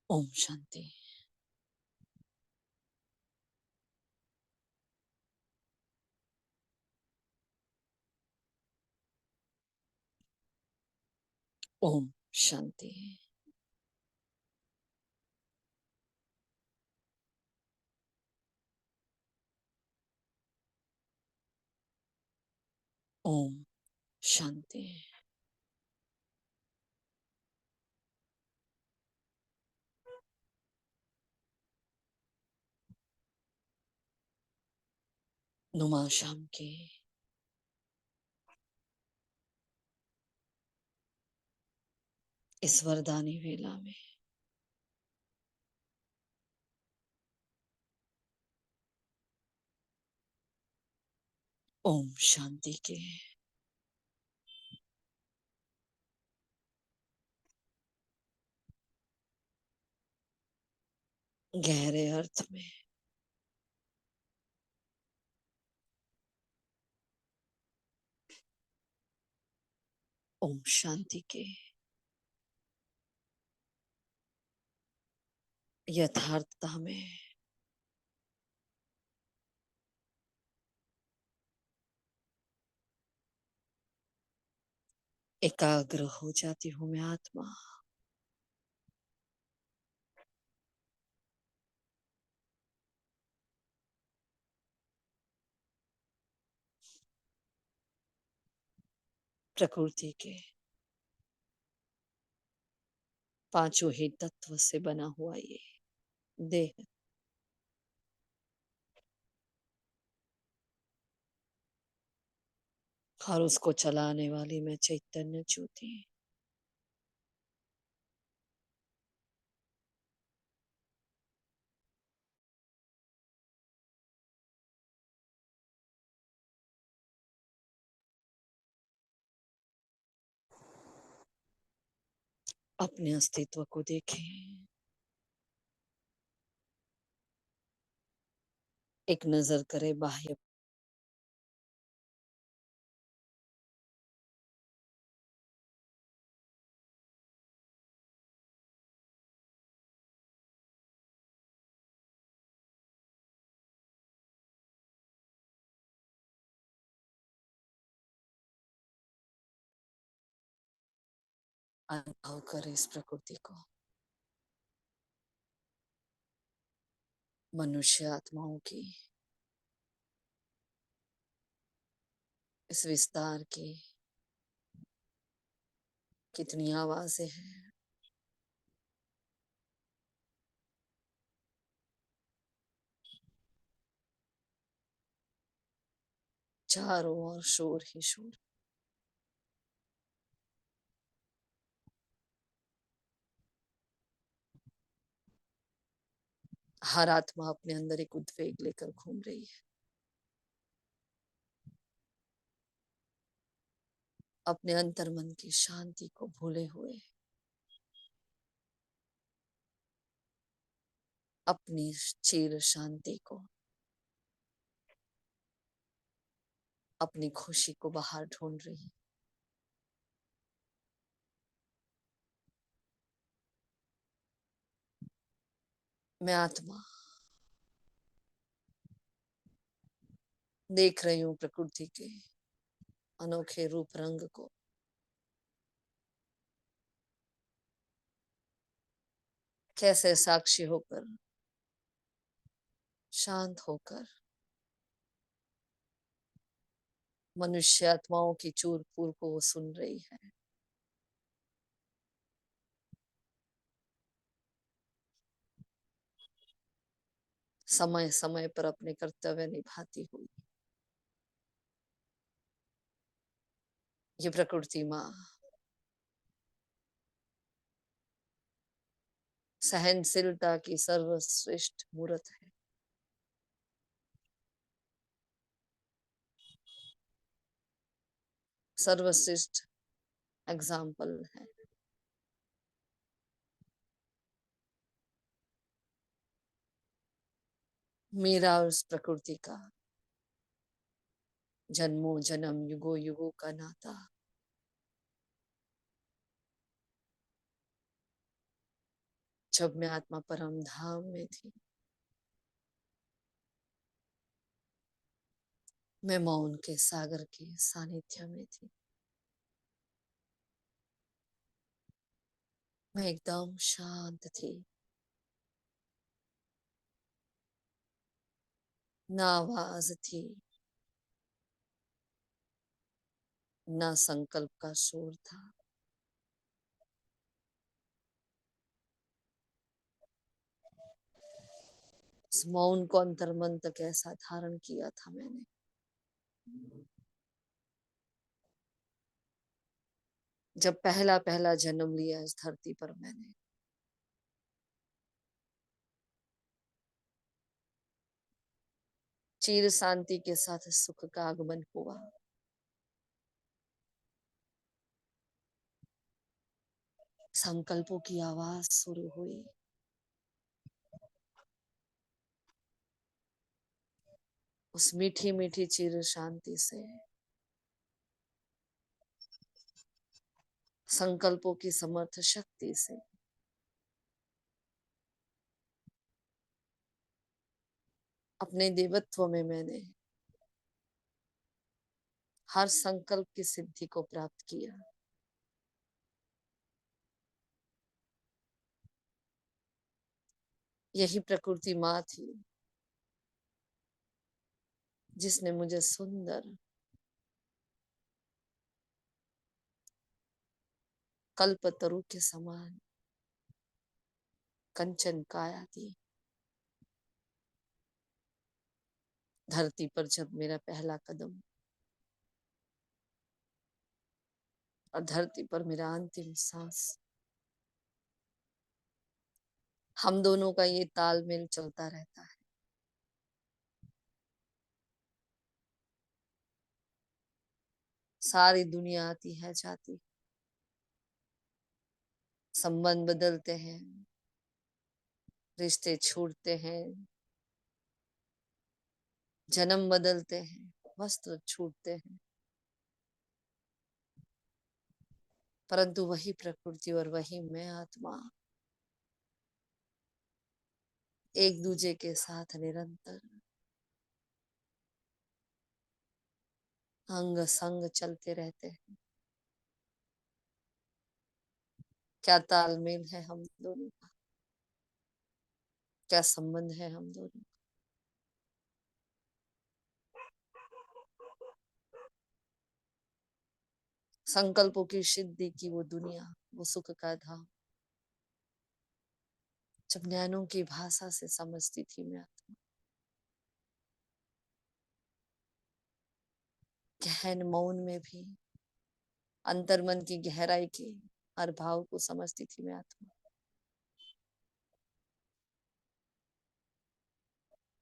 ओम शांति। ओम शांति। ओम शांति। नुमा शाम की इस वरदानी वेला में ओम शांति के गहरे अर्थ में ओम शांति के यथार्थता में एकाग्र हो जाती हूँ मैं आत्मा। प्रकृति के पांचों ही तत्व से बना हुआ ये देह और उसको चलाने वाली मैं चैतन्य ज्योति। अपने अस्तित्व को देखें। एक नजर करे बाह्य अनुभव करे इस प्रकृति को। मनुष्य आत्माओं की इस विस्तार की कितनी आवाजें हैं। चारों ओर शोर ही शोर। हर आत्मा अपने अंदर एक उद्वेग लेकर घूम रही है। अपने अंतर मन की शांति को भूले हुए अपनी चिर शांति को, अपनी खुशी को बाहर ढूंढ रही है। मैं आत्मा देख रही हूँ प्रकृति के अनोखे रूप रंग को। कैसे साक्षी होकर, शांत होकर मनुष्य आत्माओं की चूर फूर को वो सुन रही है। समय समय पर अपने कर्तव्य निभाती हुई ये प्रकृति माँ सहनशीलता की सर्वश्रेष्ठ मूर्त है। सर्वश्रेष्ठ एग्जाम्पल है। मेरा उस प्रकृति का जन्मों जन्म युगों युगों का नाता । जब मैं आत्मा परम धाम में थी, मैं मौन के सागर के सानिध्य में थी। मैं एकदम शांत थी, ना आवाज थी, ना संकल्प का शोर था। उस मौन को अंतर्मन तक ऐसा धारण किया था मैंने, जब पहला पहला जन्म लिया इस धरती पर मैंने। चिर शांति के साथ सुख का आगमन हुआ। संकल्पों की आवाज शुरू हुई। उस मीठी मीठी चिर शांति से, संकल्पों की समर्थ शक्ति से अपने देवत्व में मैंने हर संकल्प की सिद्धि को प्राप्त किया। यही प्रकृति माँ थी जिसने मुझे सुंदर कल्पतरु के समान कंचन काया दी। धरती पर जब मेरा पहला कदम और धरती पर मेरा अंतिम सांस, हम दोनों का ये तालमेल चलता रहता है। सारी दुनिया आती है जाती, संबंध बदलते हैं, रिश्ते छूटते हैं, जन्म बदलते हैं, वस्त्र छूटते हैं, परंतु वही प्रकृति और वही मैं आत्मा एक दूजे के साथ निरंतर अंग संग चलते रहते हैं। क्या तालमेल है हम दोनों का, क्या संबंध है हम दोनों का। संकल्पों की सिद्धि की वो दुनिया, वो सुख का धाम, जब ज्ञानों की भाषा से समझती थी मैं आत्मा, गहन मौन में भी अंतर्मन की गहराई के हर भाव को समझती थी मैं आत्मा।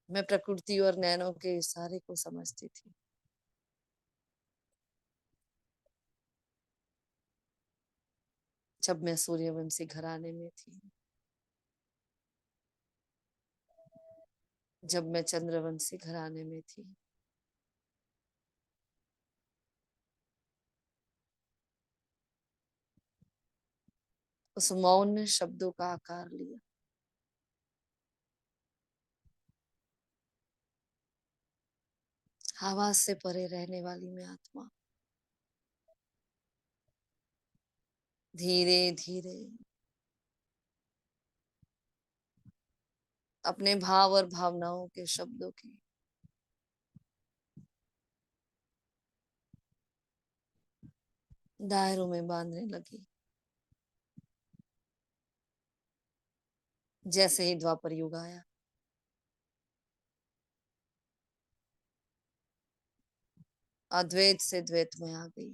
मैं प्रकृति और नैनों के इशारे को समझती थी। जब मैं सूर्यवंशी घराने में थी, जब मैं चंद्रवंशी घराने में थी, उस मौन ने शब्दों का आकार लिया। आवाज से परे रहने वाली मैं आत्मा धीरे धीरे अपने भाव और भावनाओं के शब्दों की दायरों में बांधने लगी। जैसे ही द्वापर युग आया, अद्वैत से द्वैत में आ गई।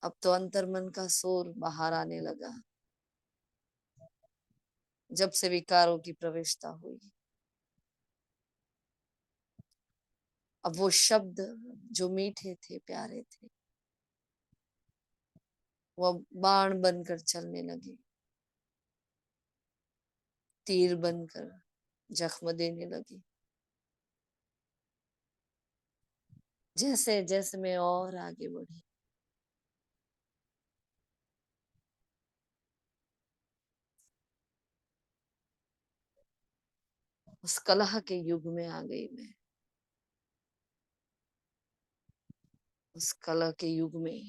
अब तो अंतर्मन का शोर बाहर आने लगा। जब से विकारों की प्रवेशता हुई, अब वो शब्द जो मीठे थे, प्यारे थे, वो बाण बनकर चलने लगे, तीर बनकर जख्म देने लगे। जैसे जैसे मैं और आगे बढ़ी, उस कलह के युग में आ गई मैं, उस कलह के युग में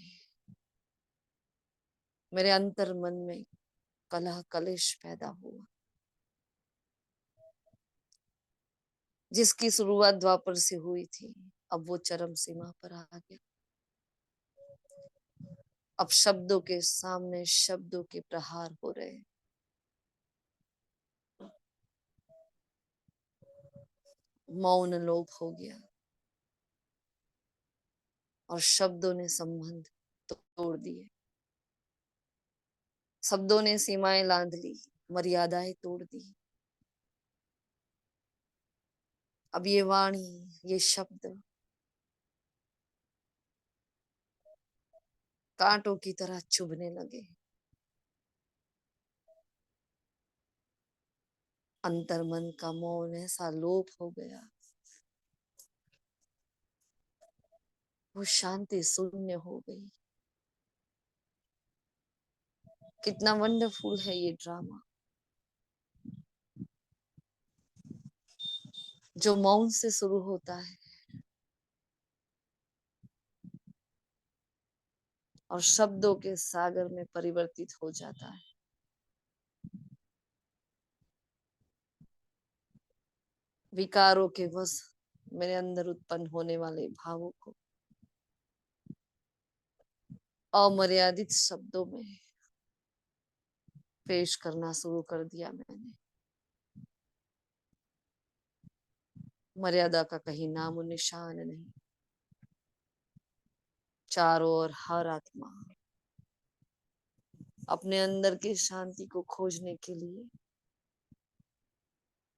मेरे अंतर मन में कलह कलेश पैदा हुआ, जिसकी शुरुआत द्वापर से हुई थी, अब वो चरम सीमा पर आ गया। अब शब्दों के सामने शब्दों के प्रहार हो रहे हैं। मौन लोप हो गया और शब्दों ने संबंध तोड़ दिए, शब्दों ने सीमाएं लांध ली, मर्यादाएं तोड़ दी। अब ये वाणी, ये शब्द कांटों की तरह चुभने लगे। अंतर्मन का मौन ऐसा लोप हो गया, वो शांति शून्य हो गई। कितना वंडरफुल है ये ड्रामा, जो मौन से शुरू होता है और शब्दों के सागर में परिवर्तित हो जाता है। विकारों के वश मेरे अंदर उत्पन्न होने वाले भावों को अमर्यादित शब्दों में पेश करना शुरू कर दिया मैंने। मर्यादा का कहीं नामो निशान नहीं। चारों ओर हर आत्मा अपने अंदर की शांति को खोजने के लिए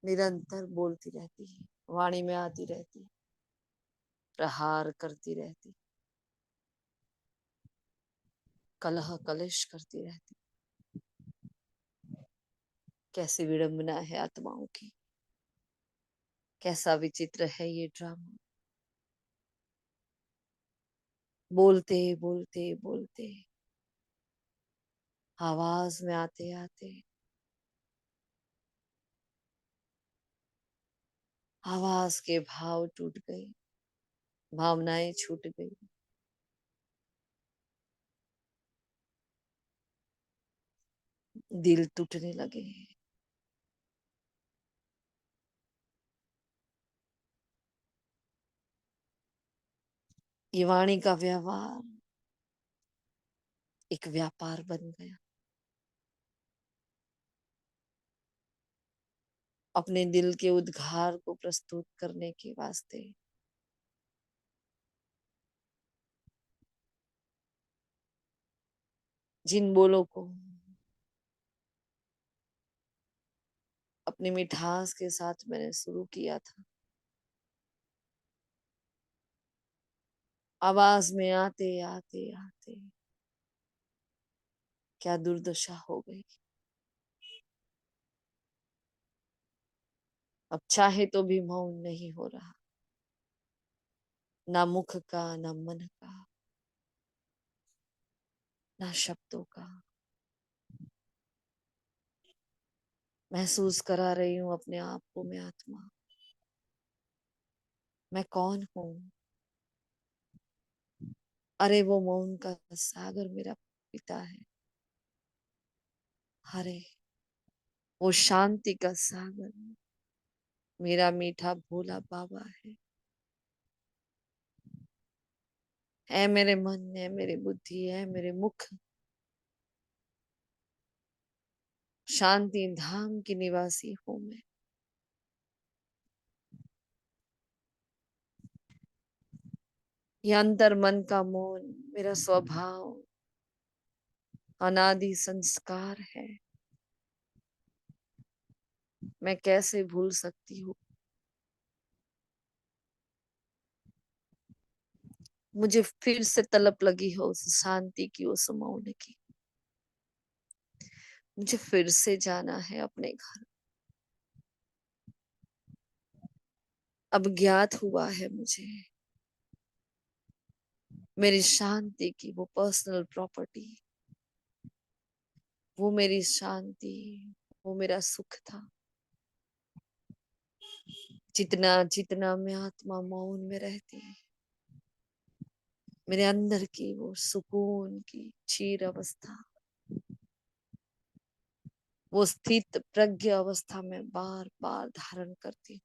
निरंतर बोलती रहती है, वाणी में आती रहती, प्रहार करती रहती, कलह कलेश करती रहती। कैसी विडंबना है आत्माओं की, कैसा विचित्र है ये ड्रामा। बोलते बोलते बोलते आवाज में आते आते आवाज के भाव टूट गए, भावनाएं छूट गई, दिल टूटने लगे। ये वाणी का व्यवहार एक व्यापार बन गया। अपने दिल के उद्गार को प्रस्तुत करने के वास्ते जिन बोलों को अपनी मिठास के साथ मैंने शुरू किया था, आवाज में आते आते आते क्या दुर्दशा हो गई। अब चाहे तो भी मौन नहीं हो रहा, ना मुख का, ना मन का, ना शब्दों का। महसूस करा रही हूं अपने आप को मैं आत्मा। मैं कौन हूं? अरे वो मौन का सागर मेरा पिता है। अरे वो शांति का सागर मेरा मीठा भोला बाबा है। है मेरे मन, है मेरी बुद्धि, है मेरे मुख, शांति धाम की निवासी हूं मैं। ये अंतर मन का मौन मेरा स्वभाव, अनादि संस्कार है। मैं कैसे भूल सकती हूँ? मुझे फिर से तलब लगी हो उस शांति की, उस मौन की। मुझे फिर से जाना है अपने घर। अब ज्ञात हुआ है मुझे मेरी शांति की वो पर्सनल प्रॉपर्टी, वो मेरी शांति, वो मेरा सुख था। जितना जितना मैं आत्मा मौन में रहती हूँ, मेरे अंदर की वो सुकून की क्षीर अवस्था, वो स्थित प्रज्ञ अवस्था में बार बार धारण करती हूँ।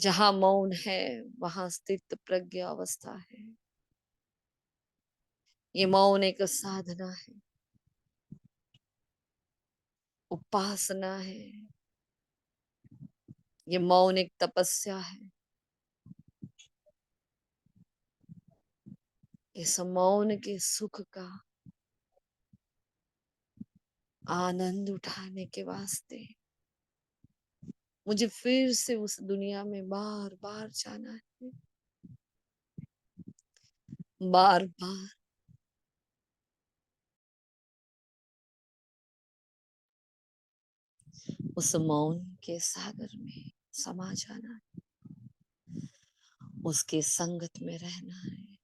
जहां मौन है वहां स्थित प्रज्ञ अवस्था है। ये मौन एक साधना है, उपासना है। ये मौन एक तपस्या है। इस मौन के सुख का आनंद उठाने के वास्ते मुझे फिर से उस दुनिया में बार बार जाना है। बार बार उस मौन के सागर में समा जाना है, उसके संगत में रहना है,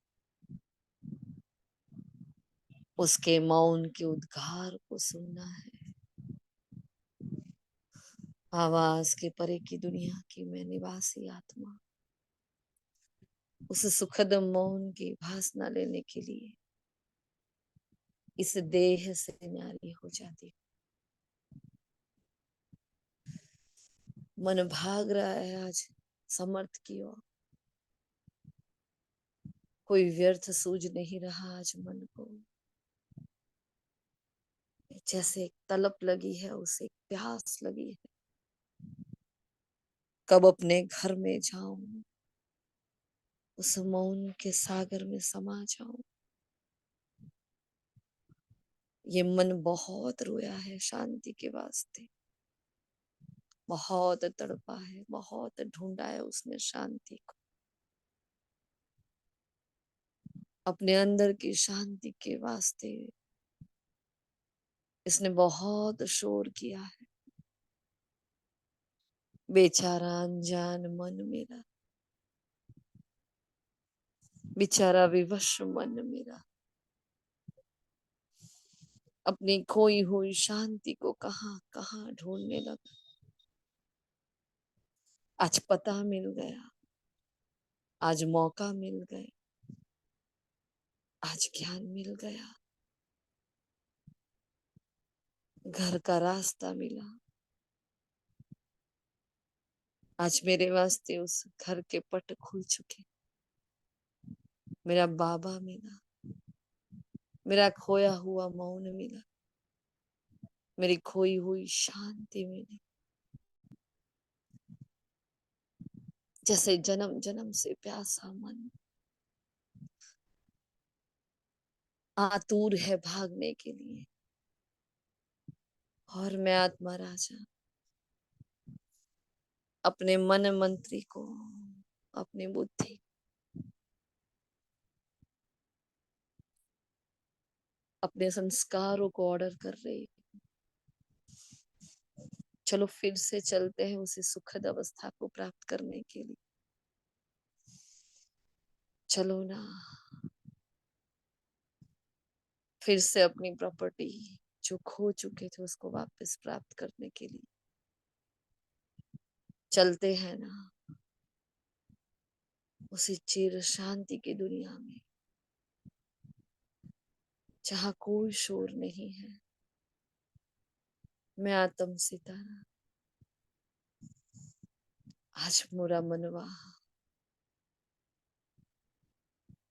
उसके मौन के उद्गार को सुनना है। आवाज के परे की दुनिया की मैं निवासी आत्मा उस सुखद मौन की भासना लेने के लिए इस देह से न्यारी हो जाती हूँ। मन भाग रहा है आज समर्थ की ओर, कोई व्यर्थ सूझ नहीं रहा आज मन को। जैसे एक तलब लगी है, उसे एक प्यास लगी है, कब अपने घर में जाऊं, उस मौन के सागर में समा जाऊं। ये मन बहुत रोया है शांति के वास्ते, बहुत तड़पा है, बहुत ढूंढा है उसने शांति को। अपने अंदर की शांति के वास्ते इसने बहुत शोर किया है। बेचारा अनजान मन मेरा, बेचारा विवश मन मेरा अपनी खोई हुई शांति को कहाँ कहाँ ढूंढने लगा। आज पता मिल गया, आज मौका मिल गया, आज ज्ञान मिल गया, घर का रास्ता मिला। आज मेरे वास्ते उस घर के पट खुल चुके। मेरा बाबा मिला, मेरा खोया हुआ मौन मिला, मेरी खोई हुई शांति मिली। जैसे जन्म जन्म से प्यासा मन आतुर है भागने के लिए, और मैं आत्मा राजा अपने मन मंत्री को, अपनी बुद्धि, अपने संस्कारों को ऑर्डर कर रही। चलो फिर से चलते हैं उसी सुखद अवस्था को प्राप्त करने के लिए। चलो ना, फिर से अपनी प्रॉपर्टी जो खो चुके थे उसको वापस प्राप्त करने के लिए चलते हैं ना, उसी चिर शांति की दुनिया में जहाँ कोई शोर नहीं है। मैं आत्म सितारा, आज मेरा मनवा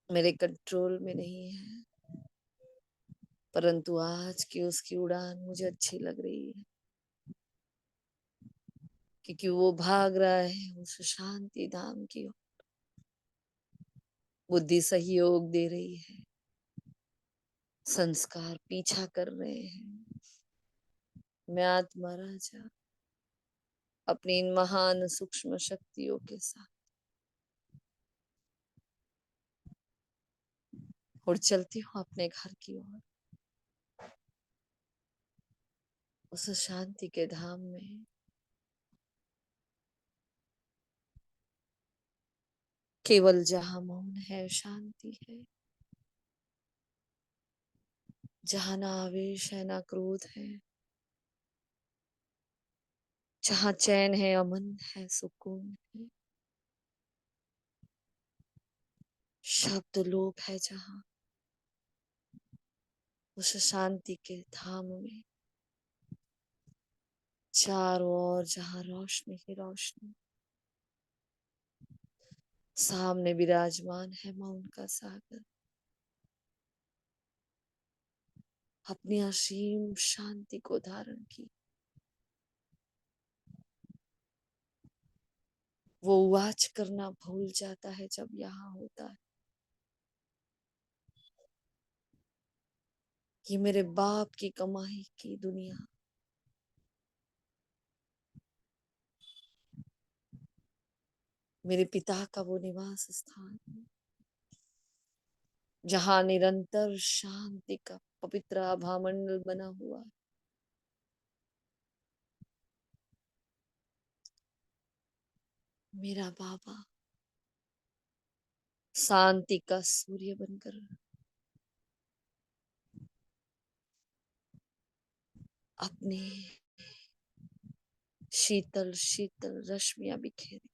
मेरे कंट्रोल में नहीं है, परंतु आज की उसकी उड़ान मुझे अच्छी लग रही है, क्योंकि वो भाग रहा है उस शांति धाम की ओर। बुद्धि सहयोग दे रही है, संस्कार पीछा कर रहे हैं। मैं आत्मा राजा अपनी इन महान सूक्ष्म शक्तियों के साथ और चलती हूँ अपने घर की ओर, उस शांति के धाम में। केवल जहाँ मौन है, शांति है, जहाँ ना आवेश है, ना क्रोध है, जहाँ चैन है, अमन है, सुकून है, शब्द लोप है, जहाँ उस शांति के धाम में चारों ओर जहाँ रोशनी ही रोशनी, सामने विराजमान है मौन का सागर, अपनी असीम शांति को धारण की। वो वाच करना भूल जाता है जब यहाँ होता है। ये मेरे बाप की कमाई की दुनिया, मेरे पिता का वो निवास स्थान, जहाँ निरंतर शांति का पवित्र आभामंडल बना हुआ है। मेरा बाबा शांति का सूर्य बनकर अपने शीतल शीतल रश्मियां बिखेरी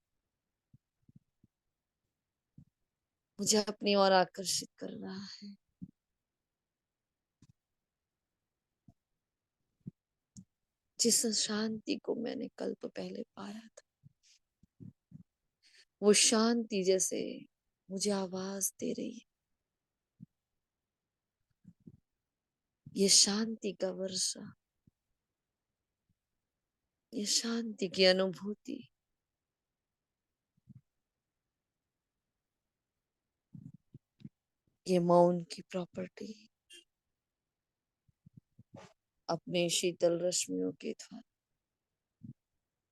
मुझे अपनी ओर आकर्षित कर रहा है। जिस शांति को मैंने कल्प पहले पाया था, वो शांति जैसे मुझे आवाज दे रही है। ये शांति का वर्षा, ये शांति की अनुभूति, ये मौन की प्रॉपर्टी अपने शीतल रश्मियों के द्वारा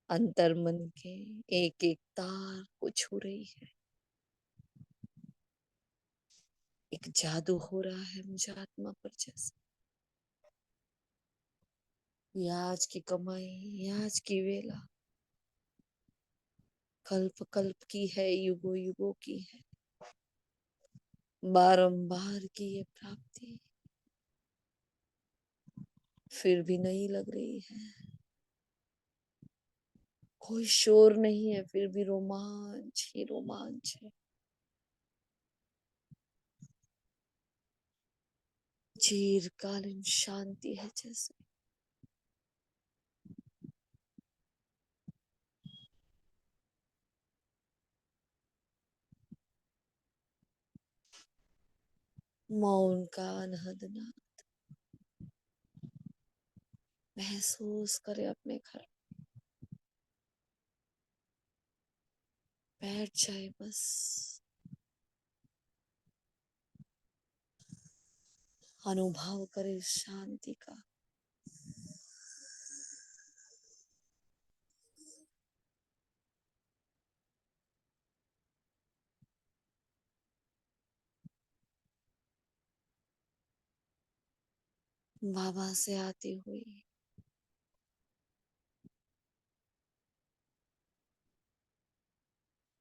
अंतर मन के एक एक तार को छू रही है। एक जादू हो रहा है मुझे आत्मा पर जैसे। ये आज की कमाई, ये आज की वेला कल्प कल्प की है, युगो युगो की है, बारंबार की ये प्राप्ति फिर भी नहीं लग रही है। कोई शोर नहीं है, फिर भी रोमांच ही रोमांच है। चिरकालीन शांति है जैसे। मौन का अनहद महसूस करे अपने घर, बैठ जाए बस, अनुभव करे शांति का। बाबा से आती हुई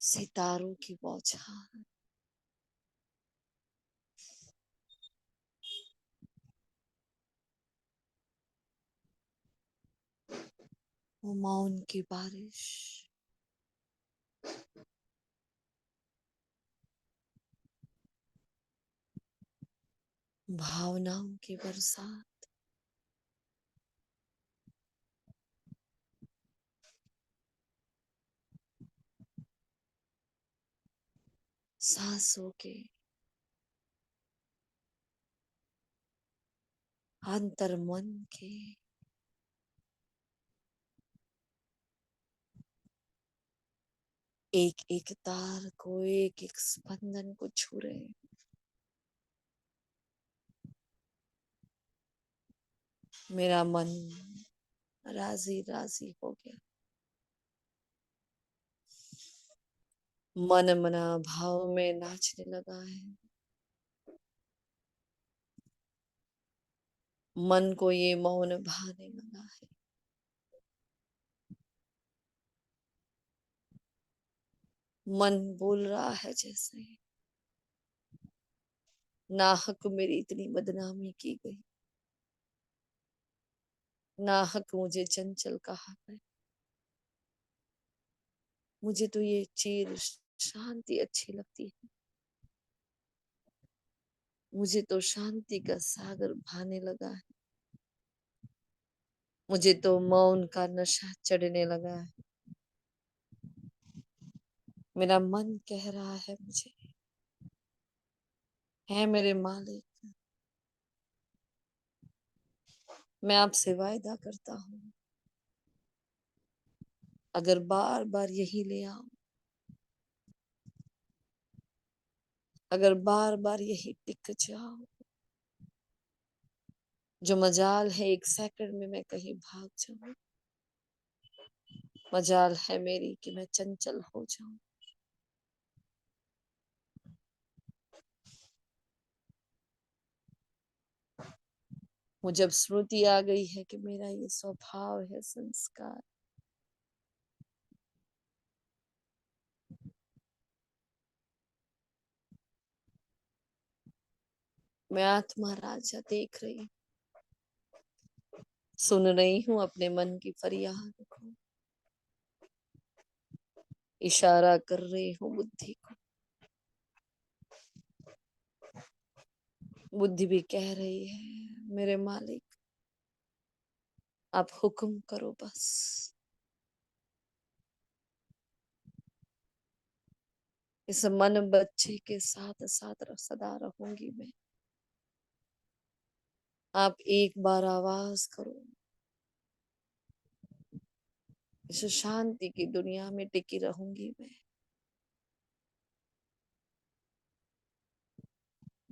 सितारों की बौछार, वो मौन की बारिश, भावनाओं की बरसात, सांसों के अंतर मन के एक एक तार को, एक एक स्पंदन को छू रहे। मेरा मन राजी राजी हो गया, मन मना भाव में नाचने लगा है। मन को ये मौन भाने लगा है। मन बोल रहा है जैसे, नाहक मेरी इतनी बदनामी की गई, नाहक मुझे चंचल कहा गया, मुझे तो ये चिर शांति अच्छी लगती है। मुझे तो शांति का सागर भाने लगा है। मुझे तो मौन का नशा चढ़ने लगा है। मेरा मन कह रहा है मुझे, है मेरे मालिक, मैं आपसे वायदा करता हूँ, अगर बार बार यही ले आओ, अगर बार बार यही टिक जाओ, जो मजाल है एक सेकंड में मैं कहीं भाग जाऊं, मजाल है मेरी कि मैं चंचल हो जाऊं। मुझे अब स्मृति आ गई है कि मेरा ये स्वभाव है, संस्कार। मैं आत्मा राजा देख रही हूँ, सुन रही हूँ अपने मन की फरियाद को, इशारा कर रही हूँ बुद्धि को। बुद्धि भी कह रही है मेरे मालिक, आप हुक्म करो बस। इस मन बच्चे के साथ साथ सदा रहूंगी मैं। आप एक बार आवाज करो, इस शांति की दुनिया में टिकी रहूंगी मैं।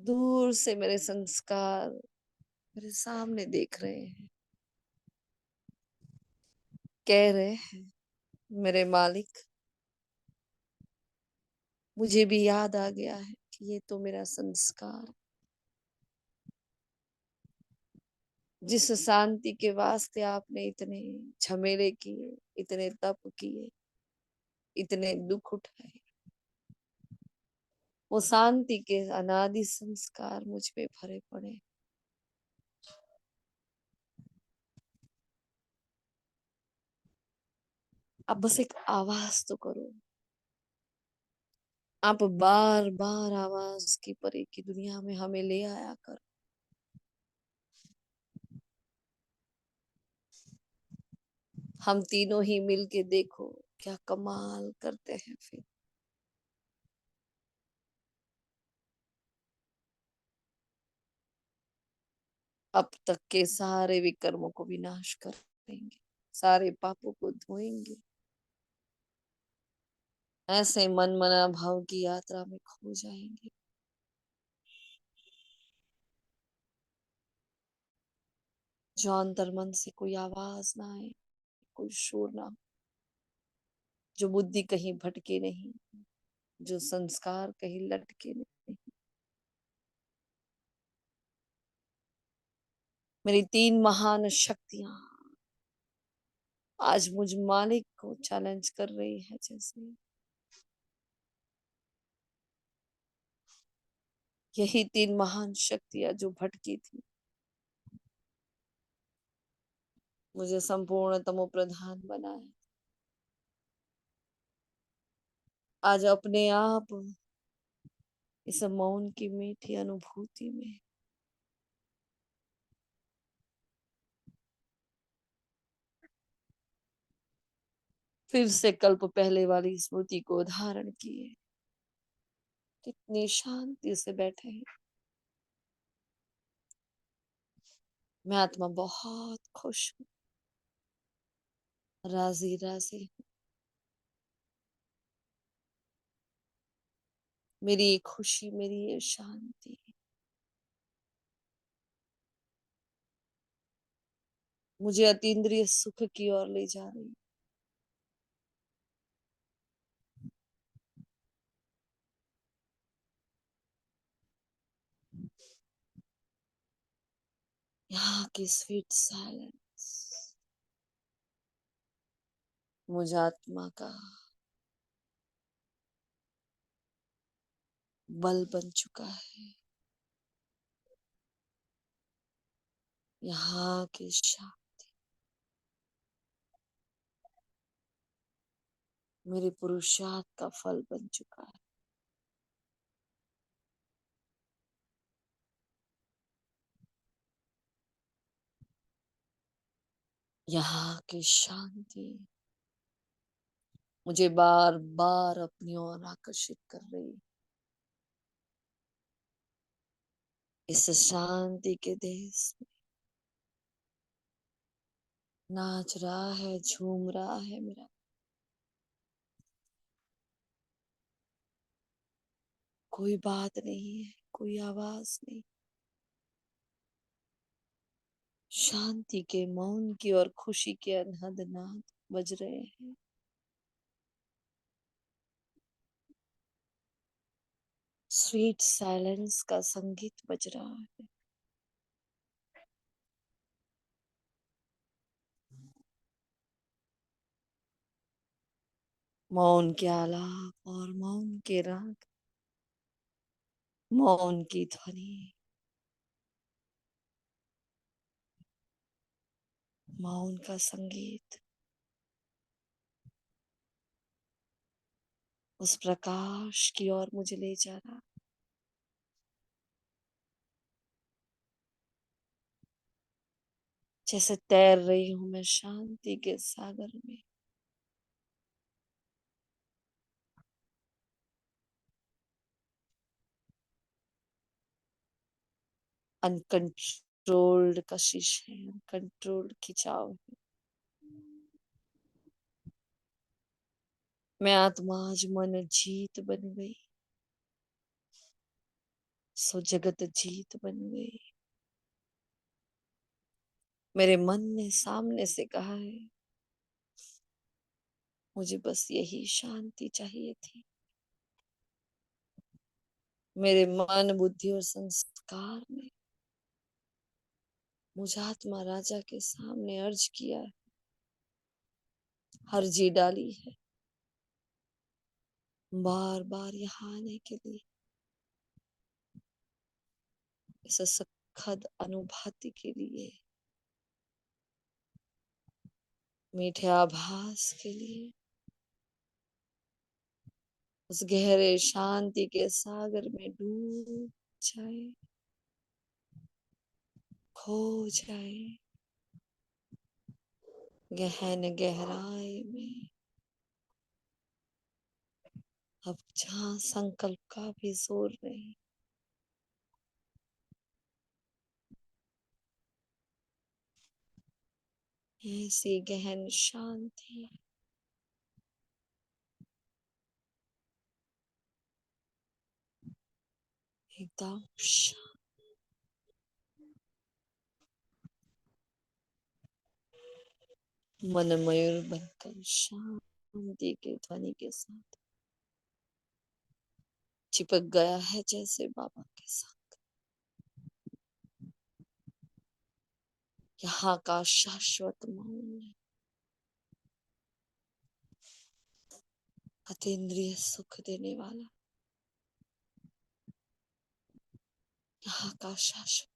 दूर से मेरे संस्कार मेरे सामने देख रहे हैं, कह रहे हैं मेरे मालिक, मुझे भी याद आ गया है कि ये तो मेरा संस्कार, जिस शांति के वास्ते आपने इतने झमेले किए, इतने तप किए, इतने दुख उठाए, वो शांति के अनादि संस्कार मुझ पे भरे पड़े। अब बस एक आवाज तो करो। आप बार बार आवाज की परे की दुनिया में हमें ले आया करो। हम तीनों ही मिलके देखो क्या कमाल करते हैं फिर। अब तक के सारे विकर्मों को विनाश कर देंगे, सारे पापों को धोएंगे। ऐसे मन मना भाव की यात्रा में खो जाएंगे। जो अंतर मन से कोई आवाज ना आए, कोई शोर ना हो, जो बुद्धि कहीं भटके नहीं, जो संस्कार कहीं लटके नहीं। मेरी तीन महान शक्तियां आज मुझ मालिक को चैलेंज कर रही है, जैसे यही तीन महान शक्तियां जो भटकी थी, मुझे संपूर्ण तमो प्रधान बनाए। आज अपने आप इस मौन की मीठी अनुभूति में फिर से कल्प पहले वाली स्मृति को धारण किए। कितनी शांति से बैठे हैं। मैं आत्मा बहुत खुश हूँ, राजी राजी। मेरी ये खुशी, मेरी ये शांति मुझे अतीन्द्रिय सुख की ओर ले जा रही है। यहाँ की स्वीट साइलेंस मुझ आत्मा का बल बन चुका है। यहाँ की शांति मेरे पुरुषार्थ का फल बन चुका है। यहाँ की शांति मुझे बार बार अपनी ओर आकर्षित कर रही है। इस शांति के देश में नाच रहा है, झूम रहा है मेरा। कोई बात नहीं है, कोई आवाज नहीं। शांति के, मौन की और खुशी के अनहद नाद बज रहे हैं। स्वीट साइलेंस का संगीत बज रहा है। मौन के आलाप और मौन के राग, मौन की ध्वनि, मौन का संगीत उस प्रकाश की ओर मुझे ले जा रहा। जैसे तैर रही हूं मैं शांति के सागर में। अनकंट्रोल्ड कशिश है, अनकंट्रोल्ड खिंचाव है। मैं आत्मा आज मन जीत बन गई, सो जगत जीत बन गई। मेरे मन ने सामने से कहा है, मुझे बस यही शांति चाहिए थी। मेरे मन, बुद्धि और संस्कार ने मुझे आत्मा राजा के सामने अर्ज किया है, अर्जी डाली है, बार बार यहाँ आने के लिए, इस सखद अनुभूति के लिए, मीठे आभास के लिए, उस गहरे शांति के सागर में डूब जाए, खो जाए, गहन गहराई में। अब जहाँ संकल्प का भी जोर नहीं, ऐसी गहन शांति, एकदम मन मयूर बनकर शांति के ध्वनि के साथ चिपक गया है जैसे बाबा के साथ। यहाँ का शाश्वत मौन है, अतीन्द्रिय सुख देने वाला। यहाँ का शाश्वत,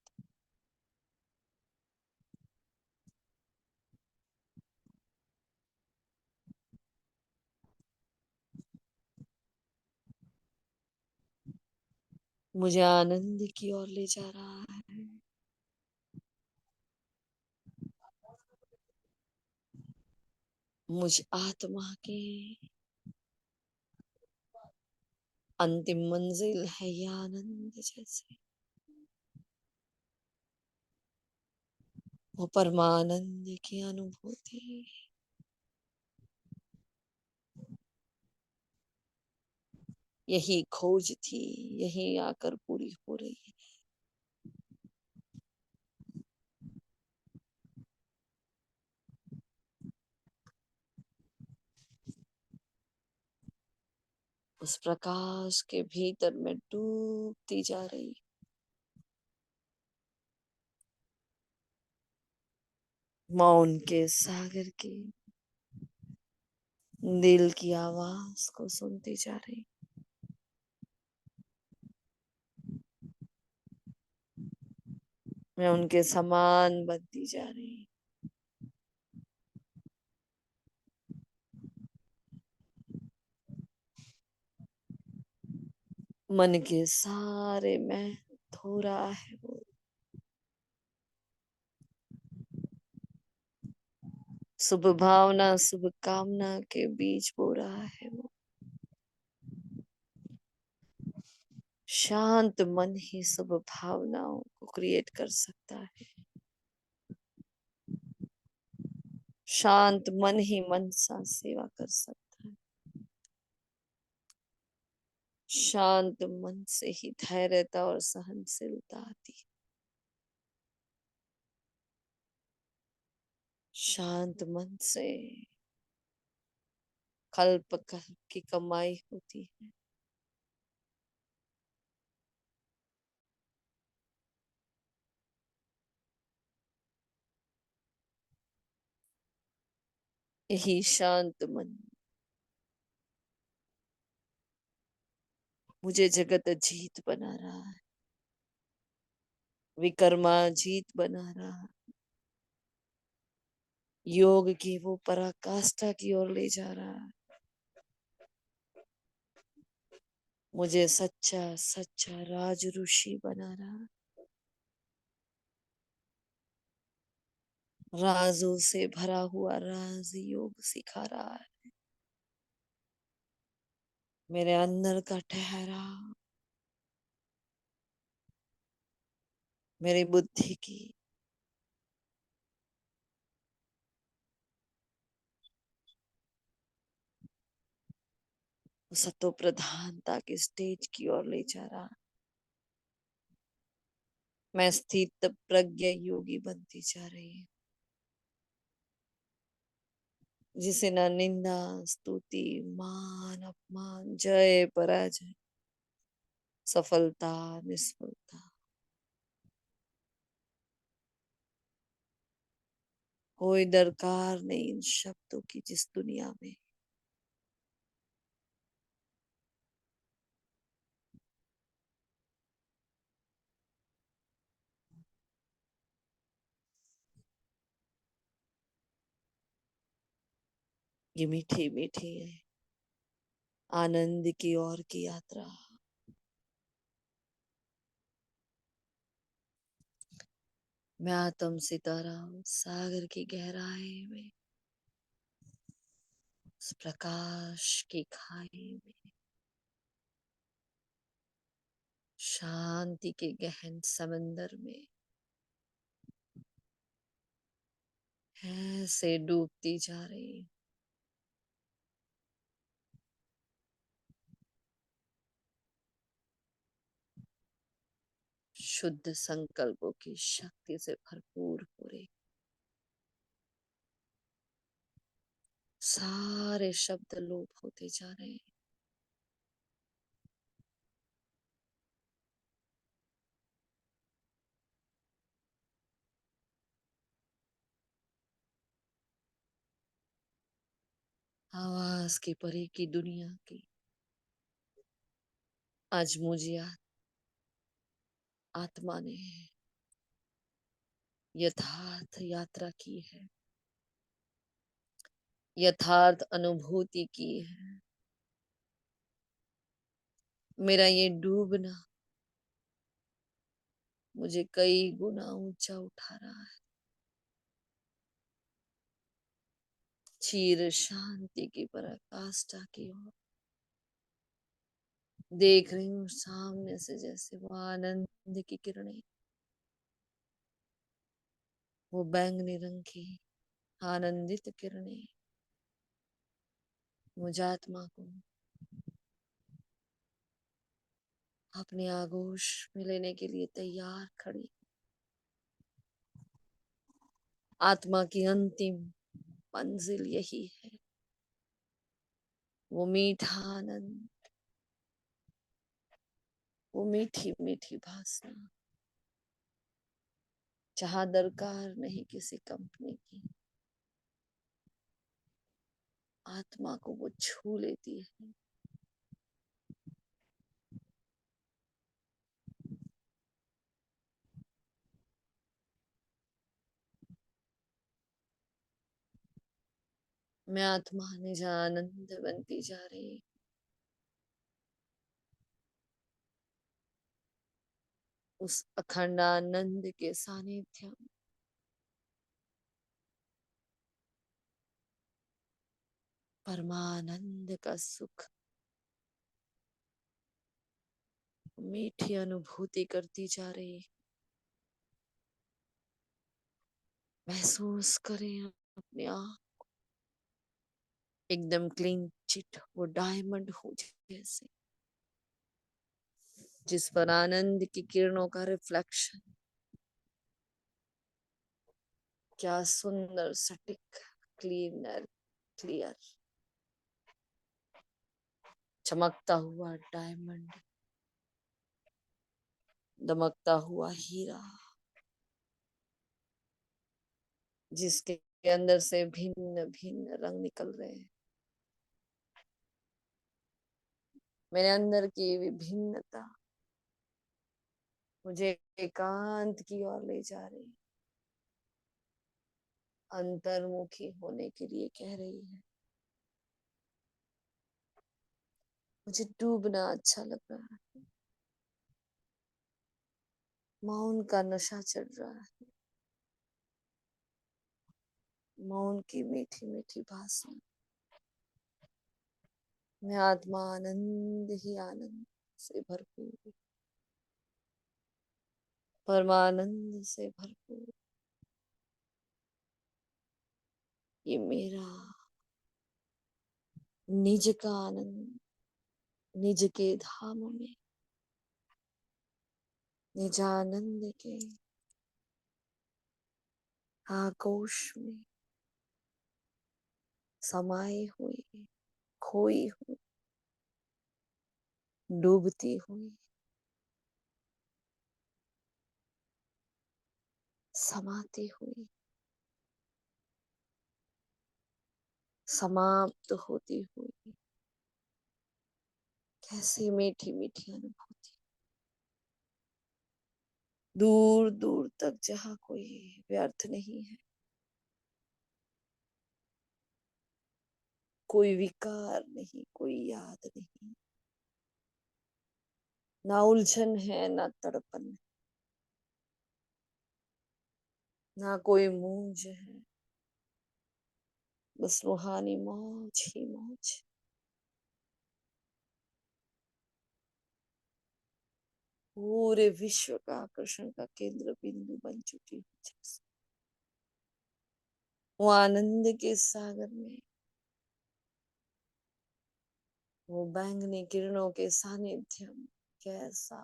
मुझे आनंद की ओर ले जा रहा है। मुझ आत्मा की अंतिम मंजिल है ये आनंद। जैसे वो परमानंद की अनुभूति, यही खोज थी, यही आकर पूरी हो रही है। उस प्रकाश के भीतर में डूबती जा रही, मौन के सागर की दिल की आवाज को सुनती जा रही। मैं उनके समान बनती जा रही। मन के सारे मैं धो रहा है वो, शुभ भावना शुभ कामना के बीज बो रहा है वो। शांत मन ही शुभ भावनाओं को क्रिएट कर सकता है। शांत मन ही मन सा सेवा कर सकता है। शांत मन से ही धैर्यता और सहनशीलता आती है। शांत मन से कल्प कल्प की कमाई होती है। यही शांत मन मुझे जगत जीत बना रहा है, विकर्मा जीत बना रहा है, योग की वो पराकाष्ठा की ओर ले जा रहा है। मुझे सच्चा सच्चा राज ऋषि बना रहा है। राजों से भरा हुआ राज योग सिखा रहा है। मेरे अंदर का ठहराव मेरी बुद्धि की सतो प्रधानता के स्टेज की ओर ले जा रहा। मैं स्थित प्रज्ञ योगी बनती जा रही हूँ, जिसे न निंदा स्तुति मान अपमान जय पराजय सफलता निष्फलता कोई दरकार नहीं इन शब्दों की जिस दुनिया में। ये मीठी मीठी है आनंद की ओर की यात्रा। मैं आत्म सितारा हूँ सागर की गहराई में, उस प्रकाश की खाई में, शांति के गहन समंदर में ऐसे डूबती जा रही हूँ। शुद्ध संकल्पों की शक्ति से भरपूर हो रही। सारे शब्द लोप होते जा रहे हैं। आवाज की परे की दुनिया की आज मुझे आत्मा ने यथार्थ यात्रा की है, यथार्थ अनुभूति की है। मेरा ये डूबना मुझे कई गुना ऊंचा उठा रहा है। चीर शांति की पराकाष्ठा की ओर देख रही हूँ सामने से, जैसे वो आनंद की किरणें, वो बैंगनी रंग की आनंदित किरणें मुझ आत्मा को अपने आगोश में लेने के लिए तैयार खड़ी। आत्मा की अंतिम मंजिल यही है, वो मीठा आनंद, वो मीठी मीठी भाषा, जहाँ दरकार नहीं किसी कंपनी की। आत्मा को वो छू लेती है। मैं आत्मा निज आनंद बनती जा रही। उस अखंड आनंद के सानिध्य में परमानंद का सुख, मीठी अनुभूति करती जा रही है। महसूस करें अपने आप एकदम क्लीन चिट, वो डायमंड हो जैसे, जिस पर आनंद की किरणों का रिफ्लेक्शन, क्या सुंदर सटीक क्लीनर क्लियर चमकता हुआ डायमंड, दमकता हुआ हीरा, जिसके अंदर से भिन्न भिन्न रंग निकल रहे हैं। मेरे अंदर की विभिन्नता मुझे एकांत की ओर ले जा रही है, अंतर्मुखी होने के लिए कह रही है। मुझे डूबना अच्छा लग रहा है, मौन का नशा चढ़ रहा है, मौन की मीठी मीठी भाषा में आत्मा आनंद ही आनंद से भरपूर, परमानंद से भरपूर। ये मेरा निज का आनंद, निज के धाम में, निजानंद के आगोश में समाई हुई, खोई हुई, डूबती हुई, समाती हुई, समाप्त होती हुई। कैसी मीठी मीठी अनुभूति, दूर दूर तक जहाँ कोई व्यर्थ नहीं है, कोई विकार नहीं, कोई याद नहीं, ना उलझन है, ना तड़पन है, ना कोई मूंज है, बस रूहानी मौज ही मौज। पूरे विश्व का आकर्षण का केंद्र बिंदु बन चुकी हूँ जैसे। वो आनंद के सागर में, वो बैंगनी किरणों के सानिध्य में, कैसा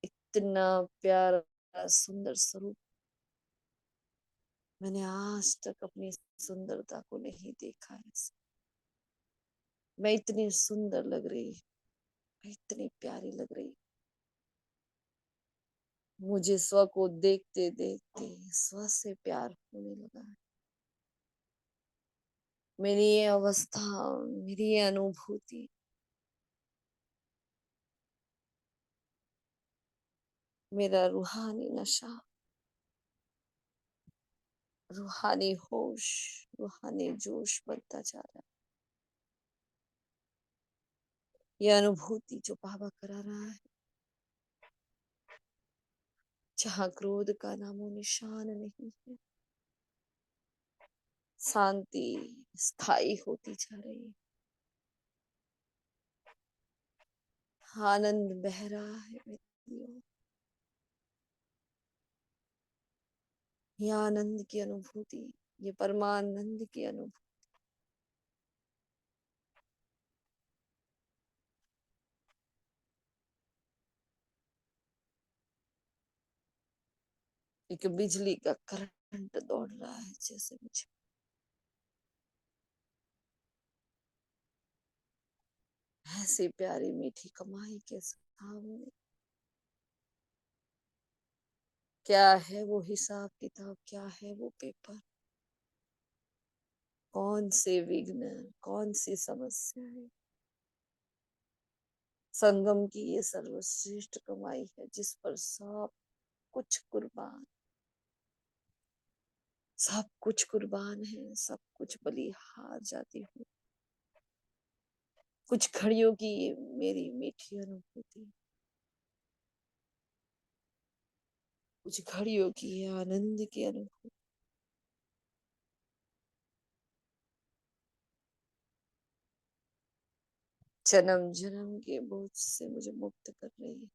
इतना प्यारा सुंदर स्वरूप मैंने आज तक अपनी सुंदरता को नहीं देखा है। मैं इतनी सुंदर लग रही, मैं इतनी प्यारी लग रही, मुझे स्व को देखते देखते स्व से प्यार होने लगा है। मेरी ये अवस्था, मेरी ये अनुभूति मेरा रूहानी नशा, रूहानी होश, रूहानी जोश बनता जा रहा है। ये अनुभूति जो बाबा करा रहा है, जहाँ क्रोध का नामो निशान नहीं है, शांति स्थायी होती जा रही है, आनंद बह रहा है मेरी ओर। ये आनंद की अनुभूति, ये परमानंद की अनुभूति एक बिजली का करंट दौड़ रहा है जैसे मुझे। ऐसी प्यारी मीठी कमाई के सामने क्या है वो हिसाब किताब, क्या है वो पेपर, कौन से विघ्न, कौन सी समस्या है। संगम की ये सर्वश्रेष्ठ कमाई है, जिस पर सब कुछ कुर्बान, सब कुछ कुर्बान है, सब कुछ बलिहार जाती हूँ। कुछ घड़ियों की ये मेरी मीठी अनुभूति, कुछ घड़ियों की है आनंद की अनुभूति। जन्म जन्म के बोझ से मुझे मुक्त कर रही है।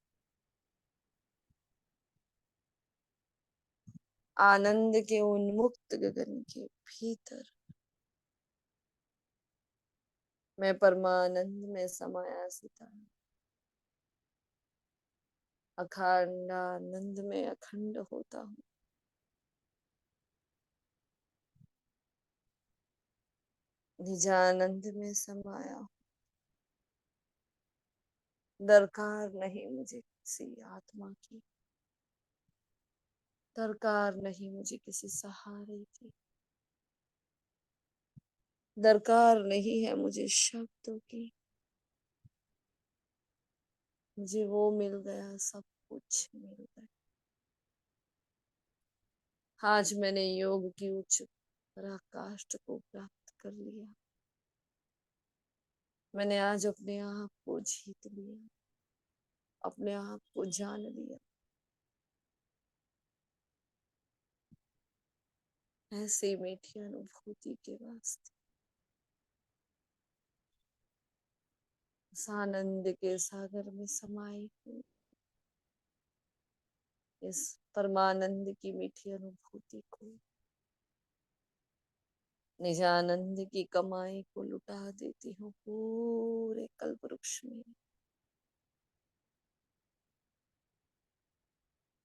आनंद के उन्मुक्त गगन के भीतर मैं परमानंद में समाया सितारा, अखंड आनंद में अखंड होता हूँ। निजानंद में समाया हूँ। दरकार नहीं मुझे किसी आत्मा की, दरकार नहीं मुझे किसी सहारे की, दरकार नहीं है मुझे शब्दों की। मुझे वो मिल गया, सब कुछ मिल गया। आज मैंने योग की उच्च पराकाष्ठ को प्राप्त कर लिया। मैंने आज अपने आप को जीत लिया, अपने आप को जान लिया। ऐसी मीठी अनुभूति के वास्ते इस आनंद के सागर में समाई हूँ। इस परमानंद की मीठी अनुभूति को, निजानंद की कमाई को लुटा देती हूँ पूरे कल्प वृक्ष में।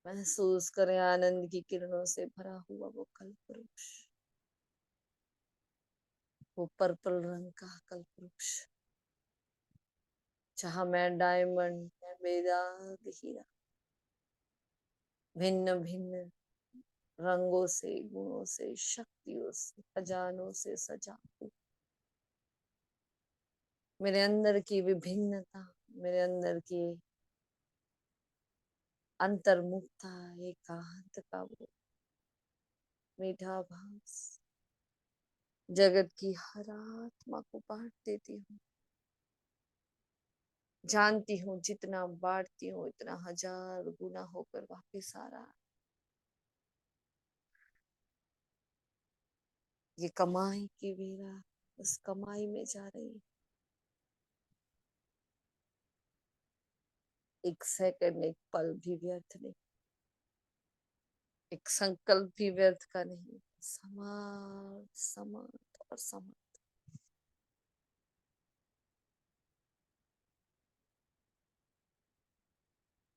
महसूस करें आनंद की किरणों से भरा हुआ वो कल्प वृक्ष, वो पर्पल रंग का कल्प वृक्ष, जहां मैं डायमंड में बेदाग हीरा भिन्न भिन्न रंगों से, गुणों से, शक्तियों से, खजानों से सजा हूं। मेरे अंदर की विभिन्नता, मेरे अंदर की अंतर्मुखता, एकांत का वो मीठा भास जगत की हर आत्मा को बांट देती हूँ। जानती हूँ जितना बांटती हूँ इतना हजार गुना होकर वापिस आ रहा है। ये कमाई की वेरा उस कमाई में जा रही है। एक सेकंड, एक पल भी व्यर्थ नहीं, एक संकल्प भी व्यर्थ का नहीं। समर्थ समर्थ और समर्थ।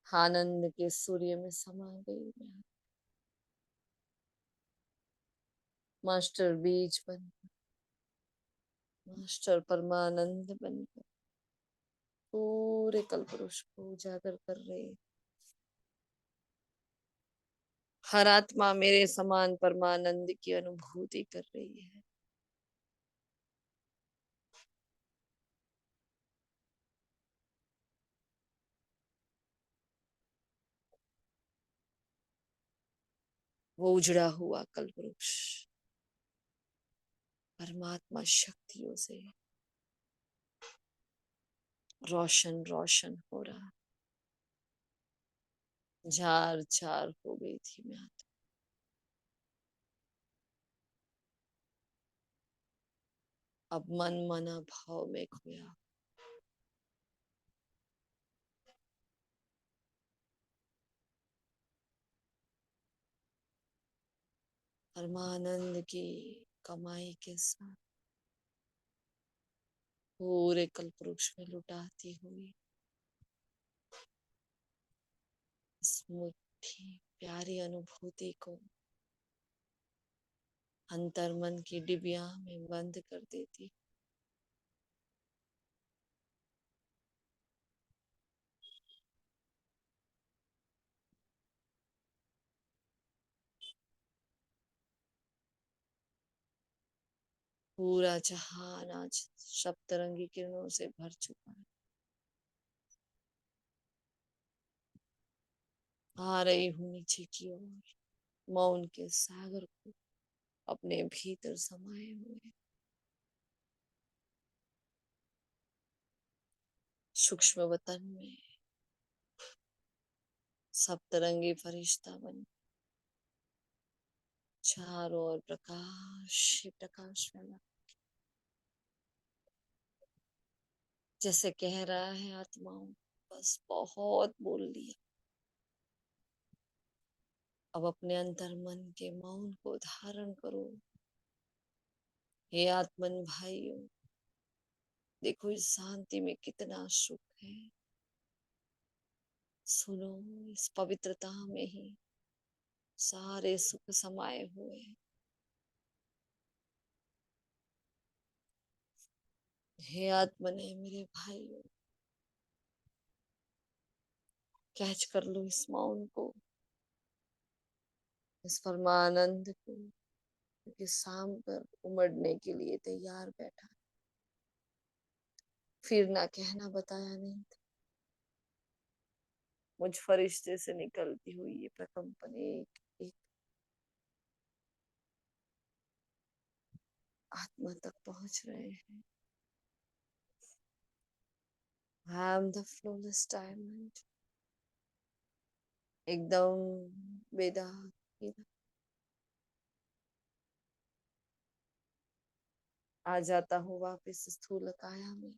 आनंद के सूर्य में समा गई मैं, मास्टर बीज बन, मास्टर परमानंद बनकर पूरे कल्पवृक्ष को उजागर कर रहे। हर आत्मा मेरे समान परमानंद की अनुभूति कर रही है। वो उजड़ा हुआ कल्पवृक्ष परमात्मा शक्तियों से रोशन रोशन हो रहा। झार झार हो गई थी मैं, अब मन मना भाव में खोया। परमानंद की कमाई के साथ पूरे कल्पवृक्ष में लुटाती हुई इस मीठी प्यारी अनुभूति को अंतर मन की डिबिया में बंद कर देती। पूरा जहान आज सप्तरंगी किरणों से भर चुका है। आ रही हूँ नीचे की ओर, मौन के सागर को अपने भीतर समाये हुए सूक्ष्म वतन में सप्तरंगी फरिश्ता बन चारों ओर प्रकाश ही प्रकाश फैला, जैसे कह रहा है आत्माओं, बस बहुत बोल लिया, अब अपने अंतर मन के मौन को धारण करो। हे आत्मन भाइयों, देखो इस शांति में कितना सुख है। सुनो, इस पवित्रता में ही सारे सुख समाये हुए हैं। हे आत्मने मेरे भाइयों, कैच कर लो इस मौन को, इस परमानंद को, क्योंकि शाम पर उमड़ने के लिए तैयार बैठा। फिर ना कहना बताया नहीं था। मुझ फरिश्ते से निकलती हुई ये प्रकंपन एक एक आत्मा तक पहुंच रहे हैं। I am the flawless diamond, एकदम बेदाग हीरा। आ जाता हूँ वापिस स्थूल काया में,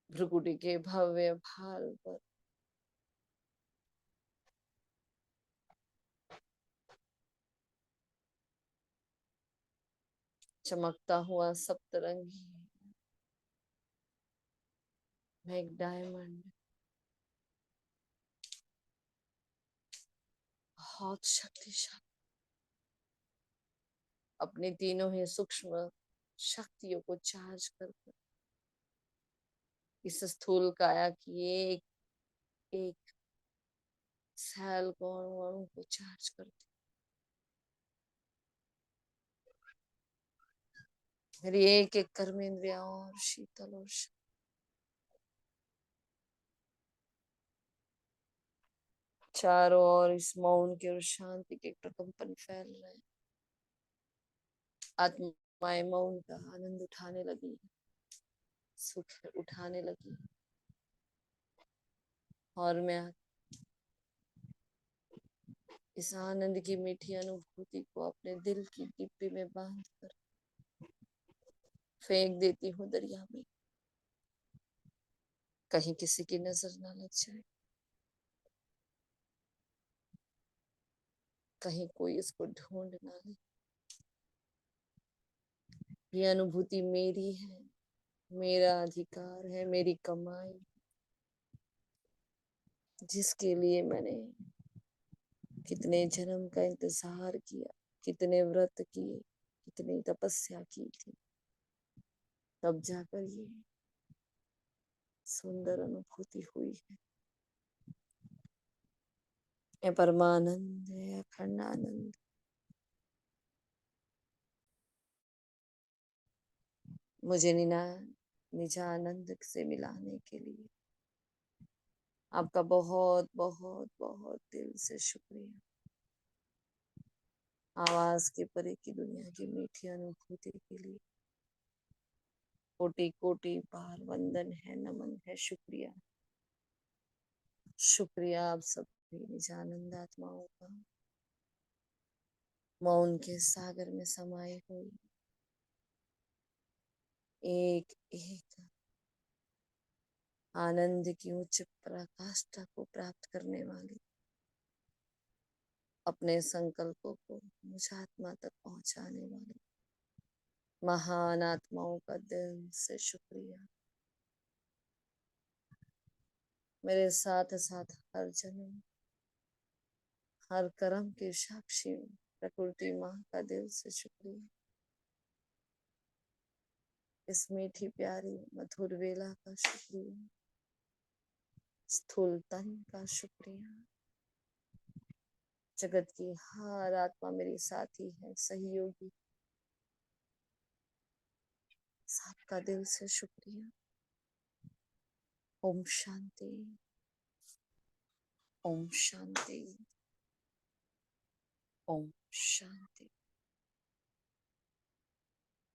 भ्रुकुटी के भव्य भाल पर। चमकता हुआ सप्तरंगी, मैं एक डायमंड, बहुत शक्तिशाली, अपने तीनों ही सूक्ष्म शक्तियों को चार्ज कर इस स्थूल काया की एक एक सेल को अणु को चार्ज करती। मेरी एक एक कर्मेंद्रिया और शीतल और चारों ओर इस मौन के और शांति के प्रकंपन फैल रहे हैं। आत्माएं मौन का आनंद उठाने लगी, सुख उठाने लगी, और मैं इस आनंद की मीठी अनुभूति को अपने दिल की डिब्बी में बांध कर फेंक देती हूँ दरिया में, कहीं किसी की नजर ना लग जाए, कहीं कोई इसको ढूंढ ना ले। ये अनुभूति मेरी है, मेरा अधिकार है, मेरी कमाई, जिसके लिए मैंने कितने जन्म का इंतजार किया, कितने व्रत किए, कितनी तपस्या की थी, तब जाकर ये सुंदर अनुभूति हुई है। ये परमानंद है, अखंड आनंद। मुझे निजानंद से मिलाने के लिए आपका बहुत बहुत बहुत दिल से शुक्रिया। आवाज के परे की दुनिया की मीठी अनुभूति के लिए कोटि कोटि बार वंदन है, नमन है, शुक्रिया। शुक्रिया आप सभी निजानंद आत्माओं का, मौन के सागर में समाये हुए एक एक आनंद की उच्च पराकाष्ठा को प्राप्त करने वाली अपने संकल्पों को मुझ आत्मा तक पहुंचाने वाली महान आत्माओं का दिल से शुक्रिया। मेरे साथ साथ हर जन्म हर कर्म के साक्षी प्रकृति माँ का दिल से शुक्रिया। इस मीठी प्यारी मधुर वेला का शुक्रिया, स्थूल तन का शुक्रिया। जगत की हर आत्मा मेरी साथी है, सहयोगी, सबका दिल से शुक्रिया। ओम शांति, ओम शांति, ओम शांति।